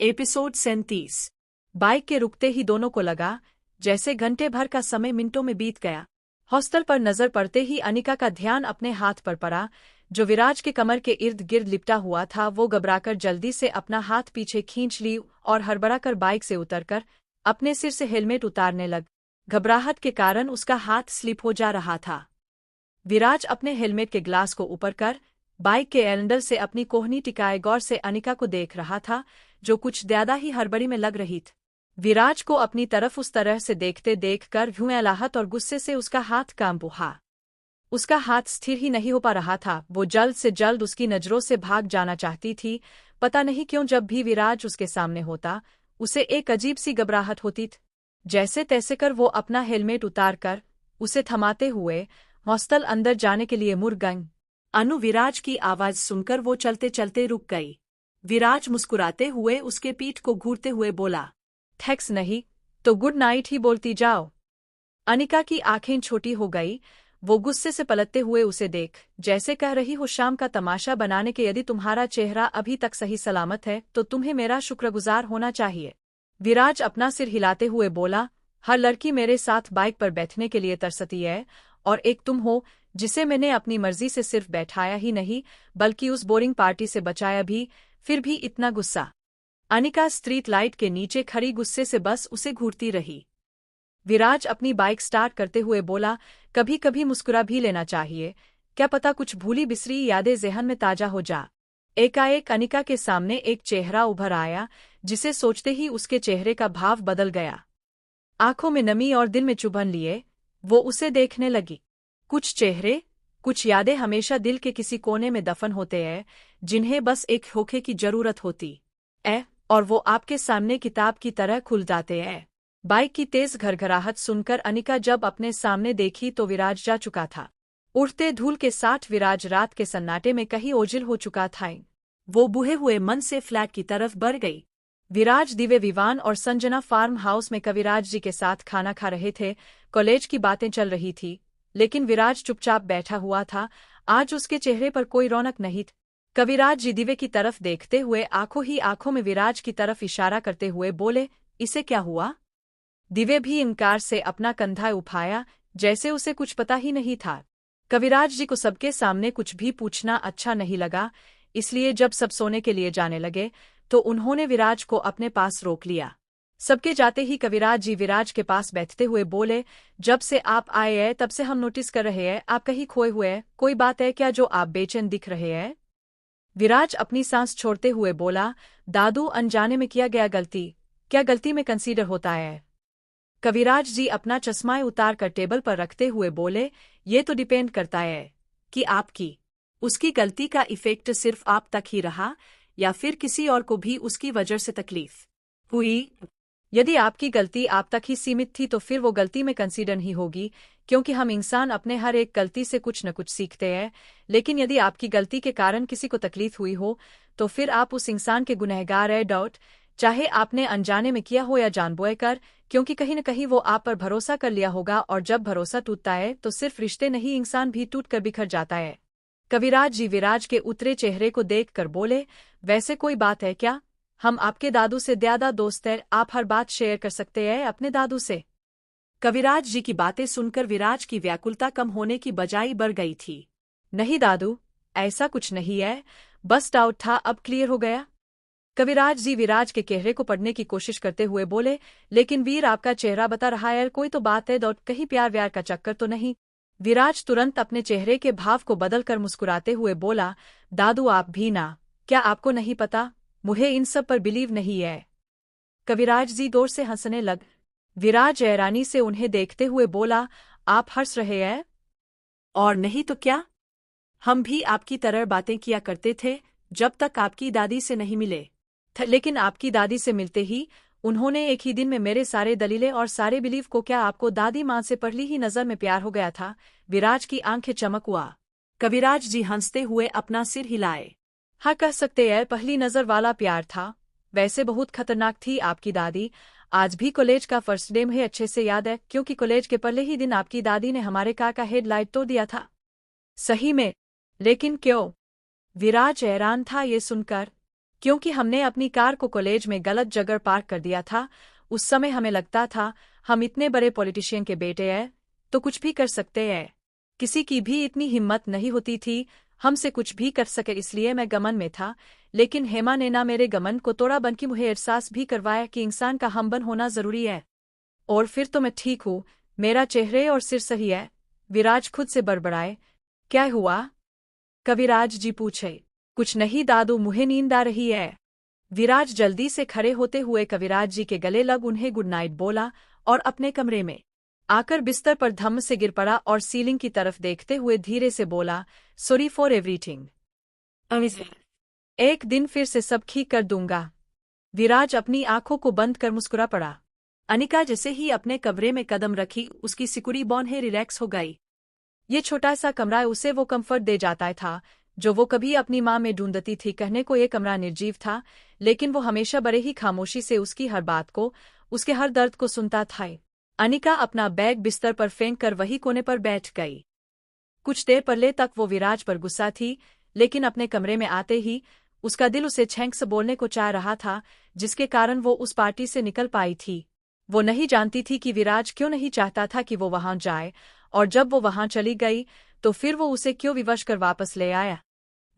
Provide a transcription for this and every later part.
Episode 37। Bike के रुकते ही दोनों को लगा जैसे घंटे भर का समय मिनटों में बीत गया। हॉस्टल पर नजर पड़ते ही अनिका का ध्यान अपने हाथ पर पड़ा जो विराज के कमर के इर्द गिर्द लिपटा हुआ था। वो घबराकर जल्दी से अपना हाथ पीछे खींच ली और हड़बड़ाकर बाइक से उतरकर अपने सिर से हेलमेट उतारने लग। घबराहट के कारण उसका हाथ स्लिप हो जा रहा था। विराज अपने हेलमेट के ग्लास को ऊपर कर बाइक के हैंडल से अपनी कोहनी टिकाए गौर से अनिका को देख रहा था जो कुछ ज्यादा ही हड़बड़ी में लग रही थी। विराज को अपनी तरफ उस तरह से देखते देखकर भूमैलाहट और गुस्से से उसका हाथ कांप उठा। उसका हाथ स्थिर ही नहीं हो पा रहा था। वो जल्द से जल्द उसकी नजरों से भाग जाना चाहती थी। पता नहीं क्यों जब भी विराज उसके सामने होता उसे एक अजीब सी घबराहट होती थी। जैसे तैसे कर वो अपना हेलमेट उतार कर उसे थमाते हुए हॉस्टल अंदर जाने के लिए मुड़ गई। अनु विराज की आवाज सुनकर वो चलते चलते रुक गई। विराज मुस्कुराते हुए उसके पीठ को घूरते हुए बोला, थैंक्स नहीं तो गुड नाइट ही बोलती जाओ। अनिका की आंखें छोटी हो गई। वो गुस्से से पलटते हुए उसे देख जैसे कह रही हो शाम का तमाशा बनाने के यदि तुम्हारा चेहरा अभी तक सही सलामत है तो तुम्हें मेरा शुक्रगुजार होना चाहिए। विराज अपना सिर हिलाते हुए बोला, हर लड़की मेरे साथ बाइक पर बैठने के लिए तरसती है और एक तुम हो जिसे मैंने अपनी मर्जी से सिर्फ बैठाया ही नहीं बल्कि उस बोरिंग पार्टी से बचाया भी, फिर भी इतना गुस्सा। अनिका स्ट्रीट लाइट के नीचे खड़ी गुस्से से बस उसे घूरती रही। विराज अपनी बाइक स्टार्ट करते हुए बोला, कभी कभी मुस्कुरा भी लेना चाहिए, क्या पता कुछ भूली बिसरी यादें ज़हन में ताजा हो जा। एकाएक अनिका के सामने एक चेहरा उभर आया जिसे सोचते ही उसके चेहरे का भाव बदल गया। आंखों में नमी और दिल में चुभन लिए वो उसे देखने लगी। कुछ चेहरे, कुछ यादें हमेशा दिल के किसी कोने में दफन होते हैं जिन्हें बस एक होखे की जरूरत होती है और वो आपके सामने किताब की तरह खुल जाते हैं। बाइक की तेज घरघराहट सुनकर अनिका जब अपने सामने देखी तो विराज जा चुका था। उड़ते धूल के साथ विराज रात के सन्नाटे में कहीं ओझल हो चुका था। वो बुहे हुए मन से फ्लैट की तरफ बढ़ गई। विराज दिव्य विवान और संजना फार्म हाउस में कविराज जी के साथ खाना खा रहे थे। कॉलेज की बातें चल रही थी लेकिन विराज चुपचाप बैठा हुआ था। आज उसके चेहरे पर कोई रौनक नहीं थी। कविराज जी दिव्य की तरफ देखते हुए आंखों ही आंखों में विराज की तरफ इशारा करते हुए बोले, इसे क्या हुआ? दिव्य भी इनकार से अपना कंधा उठाया जैसे उसे कुछ पता ही नहीं था। कविराज जी को सबके सामने कुछ भी पूछना अच्छा नहीं लगा, इसलिए जब सब सोने के लिए जाने लगे तो उन्होंने विराज को अपने पास रोक लिया। सबके जाते ही कविराज जी विराज के पास बैठते हुए बोले, जब से आप आए हैं तब से हम नोटिस कर रहे हैं आप कहीं खोए हुए हैं, कोई बात है क्या जो आप बेचैन दिख रहे हैं? विराज अपनी सांस छोड़ते हुए बोला, दादू अनजाने में किया गया गलती, क्या गलती में कंसीडर होता है? कविराज जी अपना चश्मा उतार कर टेबल पर रखते हुए बोले, ये तो डिपेंड करता है कि आपकी उसकी गलती का इफेक्ट सिर्फ आप तक ही रहा या फिर किसी और को भी उसकी वजह से तकलीफ हुई। यदि आपकी गलती आप तक ही सीमित थी तो फिर वो गलती में कंसीडर ही होगी, क्योंकि हम इंसान अपने हर एक गलती से कुछ न कुछ सीखते हैं। लेकिन यदि आपकी गलती के कारण किसी को तकलीफ हुई हो तो फिर आप उस इंसान के गुनहगार है, डाउट चाहे आपने अनजाने में किया हो या जानबूझकर, क्योंकि कहीं न कहीं वो आप पर भरोसा कर लिया होगा और जब भरोसा टूटता है तो सिर्फ रिश्ते नहीं इंसान भी टूट कर बिखर जाता है। कविराज जी विराज के उतरे चेहरे को देख कर बोले, वैसे कोई बात है क्या? हम आपके दादू से ज्यादा दोस्त हैं, आप हर बात शेयर कर सकते हैं अपने दादू से। कविराज जी की बातें सुनकर विराज की व्याकुलता कम होने की बजाय बढ़ गई थी। नहीं दादू, ऐसा कुछ नहीं है, बस डाउट था, अब क्लियर हो गया। कविराज जी विराज के चेहरे को पढ़ने की कोशिश करते हुए बोले, लेकिन वीर आपका चेहरा बता रहा है कोई तो बात है, डाउट कहीं प्यार व्यार का चक्कर तो नहीं? विराज तुरंत अपने चेहरे के भाव को बदलकर मुस्कुराते हुए बोला, दादू आप भी ना, क्या आपको नहीं पता, मुझे इन सब पर बिलीव नहीं है। कविराज जी जोर से हंसने लग। विराज हैरानी से उन्हें देखते हुए बोला, आप हंस रहे हैं? और नहीं तो क्या, हम भी आपकी तरह बातें किया करते थे जब तक आपकी दादी से नहीं मिले थे, लेकिन आपकी दादी से मिलते ही उन्होंने एक ही दिन में मेरे सारे दलीलें और सारे बिलीव को, क्या आपको दादी माँ से पहली ही नजर में प्यार हो गया था? विराज की आंखें चमक हुआ। कविराज जी हंसते हुए अपना सिर हिलाए। हाँ कह सकते हैं पहली नजर वाला प्यार था। वैसे बहुत खतरनाक थी आपकी दादी। आज भी कॉलेज का फर्स्ट डे मुझे अच्छे से याद है, क्योंकि कॉलेज के पहले ही दिन आपकी दादी ने हमारे कार का हेडलाइट तोड़ दिया था। सही में? लेकिन क्यों? विराज हैरान था ये सुनकर। क्योंकि हमने अपनी कार को कॉलेज में गलत जगह पार्क कर दिया था। उस समय हमें लगता था हम इतने बड़े पॉलिटिशियन के बेटे हैं तो कुछ भी कर सकते हैं। किसी की भी इतनी हिम्मत नहीं होती थी हमसे कुछ भी कर सके, इसलिए मैं गमन में था। लेकिन हेमा ने ना मेरे गमन को तोड़ा बल्कि मुझे एहसास भी करवाया कि इंसान का हमबन होना जरूरी है। और फिर तो मैं ठीक हूँ, मेरा चेहरे और सिर सही है। विराज खुद से बड़बड़ाए। क्या हुआ? कविराज जी पूछे। कुछ नहीं दादू, मुझे नींद आ रही है। विराज जल्दी से खड़े होते हुए कविराज जी के गले लग उन्हें गुड नाइट बोला और अपने कमरे में आकर बिस्तर पर धम्म से गिर पड़ा और सीलिंग की तरफ देखते हुए धीरे से बोला, सॉरी फॉर एवरीथिंग। एक दिन फिर से सब ठीक कर दूंगा। विराज अपनी आंखों को बंद कर मुस्कुरा पड़ा। अनिका जैसे ही अपने कमरे में कदम रखी उसकी सिकुड़ी बौंहें रिलैक्स हो गई। ये छोटा सा कमरा उसे वो कंफर्ट दे जाता था जो वो कभी अपनी माँ में ढूंढती थी। कहने को ये कमरा निर्जीव था, लेकिन वो हमेशा बड़े ही खामोशी से उसकी हर बात को, उसके हर दर्द को सुनता था। अनिका अपना बैग बिस्तर पर फेंक कर वही कोने पर बैठ गई। कुछ देर पहले तक वो विराज पर गुस्सा थी, लेकिन अपने कमरे में आते ही उसका दिल उसे छेंक से बोलने को चाह रहा था, जिसके कारण वो उस पार्टी से निकल पाई थी। वो नहीं जानती थी कि विराज क्यों नहीं चाहता था कि वो वहां जाए, और जब वो वहां चली गई तो फिर वो उसे क्यों विवश कर वापस ले आया।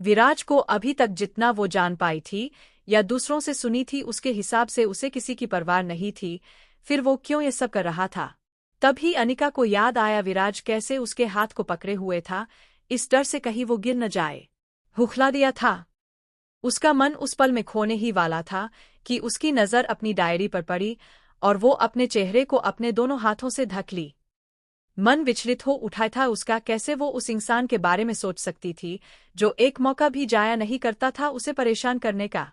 विराज को अभी तक जितना वो जान पाई थी या दूसरों से सुनी थी उसके हिसाब से उसे किसी की परवाह नहीं थी। फिर वो क्यों ये सब कर रहा था? तभी अनिका को याद आया विराज कैसे उसके हाथ को पकड़े हुए था, इस डर से कहीं वो गिर न जाए। हुखला दिया था। उसका मन उस पल में खोने ही वाला था कि उसकी नज़र अपनी डायरी पर पड़ी और वो अपने चेहरे को अपने दोनों हाथों से ढक ली। मन विचलित हो उठा था उसका। कैसे वो उस इंसान के बारे में सोच सकती थी जो एक मौका भी जाया नहीं करता था उसे परेशान करने का।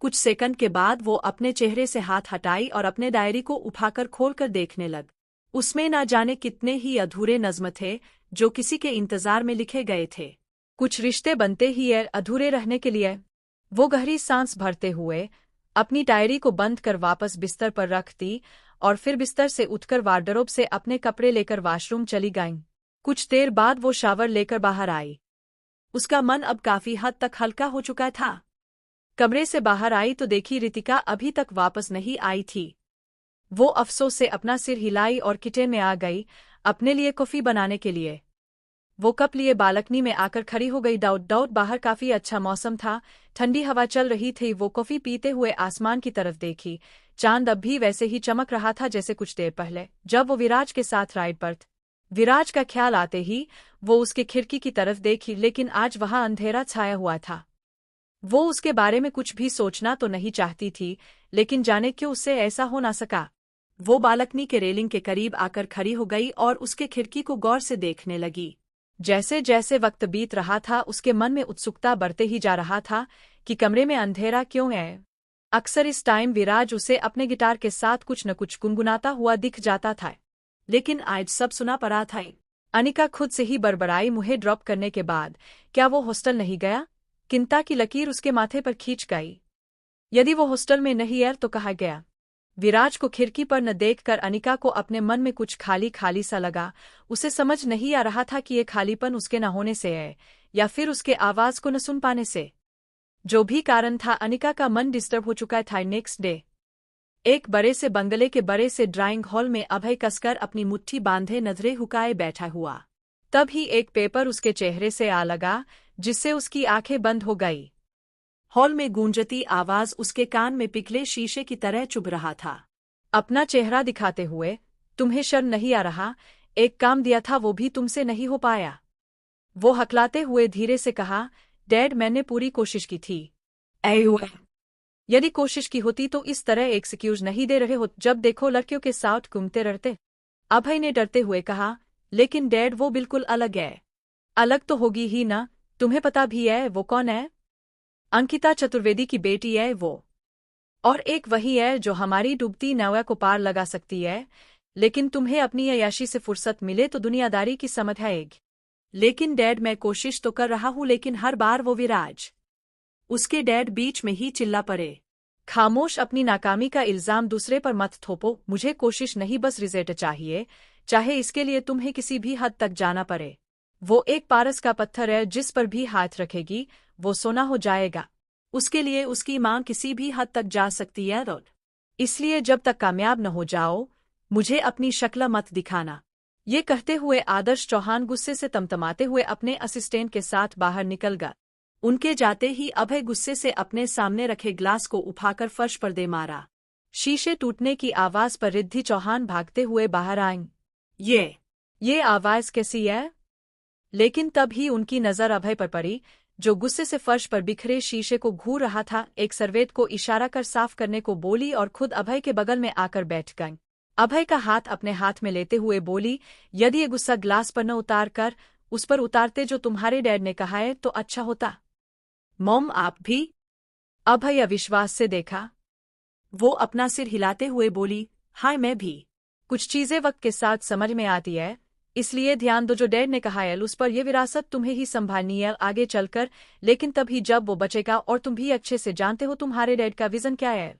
कुछ सेकंड के बाद वो अपने चेहरे से हाथ हटाई और अपने डायरी को उठाकर खोलकर देखने लग। उसमें ना जाने कितने ही अधूरे नज़्म थे जो किसी के इंतजार में लिखे गए थे। कुछ रिश्ते बनते ही अधूरे रहने के लिए। वो गहरी सांस भरते हुए अपनी डायरी को बंद कर वापस बिस्तर पर रख दी और फिर बिस्तर से उठकर वार्डरोब से अपने कपड़े लेकर वॉशरूम चली गईं। कुछ देर बाद वो शावर लेकर बाहर आई। उसका मन अब काफी हद तक हल्का हो चुका था। कमरे से बाहर आई तो देखी रितिका अभी तक वापस नहीं आई थी। वो अफसोस से अपना सिर हिलाई और किचन में आ गई अपने लिए कॉफी बनाने के लिए। वो कप लिए बालकनी में आकर खड़ी हो गई। डाउट बाहर काफी अच्छा मौसम था, ठंडी हवा चल रही थी। वो कॉफी पीते हुए आसमान की तरफ देखी। चांद अब भी वैसे ही चमक रहा था जैसे कुछ देर पहले जब वो विराज के साथ राइड पर था। विराज का ख्याल आते ही वो उसके खिड़की की तरफ देखी, लेकिन आज वहां अंधेरा छाया हुआ था। वो उसके बारे में कुछ भी सोचना तो नहीं चाहती थी, लेकिन जाने क्यों उससे ऐसा हो ना सका। वो बालकनी के रेलिंग के करीब आकर खड़ी हो गई और उसके खिड़की को गौर से देखने लगी। जैसे जैसे वक्त बीत रहा था उसके मन में उत्सुकता बढ़ते ही जा रहा था कि कमरे में अंधेरा क्यों है। अक्सर इस टाइम विराज उसे अपने गिटार के साथ कुछ न कुछ गुनगुनाता हुआ दिख जाता था, लेकिन आज सब सुना पड़ा था। अनिका खुद से ही बड़बड़ाई। मुझे ड्रॉप करने के बाद क्या वो हॉस्टल नहीं गया? चिंता की लकीर उसके माथे पर खींच गई। यदि वो हॉस्टल में नहीं है तो कहाँ गया? विराज को खिड़की पर न देखकर अनिका को अपने मन में कुछ खाली खाली सा लगा। उसे समझ नहीं आ रहा था कि ये खालीपन उसके न होने से है या फिर उसके आवाज को न सुन पाने से। जो भी कारण था, अनिका का मन डिस्टर्ब हो चुका था। नेक्स्ट डे एक बड़े से बंगले के बड़े से ड्राइंग हॉल में अभय कसकर अपनी मुट्ठी बांधे नजरें हुकाए बैठा हुआ। तभी एक पेपर उसके चेहरे से आ लगा, जिससे उसकी आंखें बंद हो गई। हॉल में गूंजती आवाज उसके कान में पिघले शीशे की तरह चुभ रहा था। अपना चेहरा दिखाते हुए, तुम्हें शर्म नहीं आ रहा? एक काम दिया था वो भी तुमसे नहीं हो पाया। वो हकलाते हुए धीरे से कहा, डैड मैंने पूरी कोशिश की थी। यदि कोशिश की होती तो इस तरह एक्सक्यूज नहीं दे रहे हो जब देखो लड़कियों के साथ घूमते रहते। अभय ने डरते हुए कहा, लेकिन डैड वो बिल्कुल अलग है। अलग तो होगी ही ना, तुम्हें पता भी है वो कौन है? अंकिता चतुर्वेदी की बेटी है वो। और एक वही है जो हमारी डूबती नाव को पार लगा सकती है। लेकिन तुम्हें अपनी अय्याशी से फुर्सत मिले तो दुनियादारी की समझ आएगी। लेकिन डैड मैं कोशिश तो कर रहा हूं, लेकिन हर बार वो विराज। उसके डैड बीच में ही चिल्ला पड़े, खामोश, अपनी नाकामी का इल्जाम दूसरे पर मत थोपो। मुझे कोशिश नहीं बस रिजल्ट चाहिए, चाहे इसके लिए तुम्हें किसी भी हद तक जाना पड़े। वो एक पारस का पत्थर है, जिस पर भी हाथ रखेगी वो सोना हो जाएगा। उसके लिए उसकी मां किसी भी हद तक जा सकती है और इसलिए जब तक कामयाब न हो जाओ, मुझे अपनी शक्ल मत दिखाना। ये कहते हुए आदर्श चौहान गुस्से से तमतमाते हुए अपने असिस्टेंट के साथ बाहर निकल गया। उनके जाते ही अभय गुस्से से अपने सामने रखे ग्लास को उठाकर फर्श पर दे मारा। शीशे टूटने की आवाज पर रिद्धि चौहान भागते हुए बाहर आईं। ये आवाज कैसी है? लेकिन तब ही उनकी नजर अभय पर पड़ी, जो गुस्से से फर्श पर बिखरे शीशे को घूर रहा था। एक सर्वेंट को इशारा कर साफ करने को बोली और खुद अभय के बगल में आकर बैठ गई। अभय का हाथ अपने हाथ में लेते हुए बोली, यदि ये गुस्सा ग्लास पर न उतार कर उस पर उतारते जो तुम्हारे डैड ने कहा है तो अच्छा होता। मॉम आप भी? अभय अविश्वास से देखा। वो अपना सिर हिलाते हुए बोली, हाँ मैं भी। कुछ चीजें वक्त के साथ समझ में आती है, इसलिए ध्यान दो जो डैड ने कहा है उस पर। यह विरासत तुम्हें ही संभालनी है आगे चलकर, लेकिन तभी जब वो बचेगा और तुम भी अच्छे से जानते हो तुम्हारे डैड का विजन क्या है।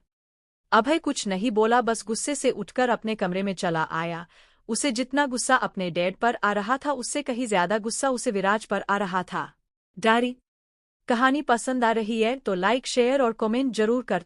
अभय कुछ नहीं बोला, बस गुस्से से उठकर अपने कमरे में चला आया। उसे जितना गुस्सा अपने डैड पर आ रहा था उससे कहीं ज्यादा गुस्सा उसे विराज पर आ रहा था। डायरी कहानी पसंद आ रही है तो लाइक शेयर और कमेंट जरूर कर।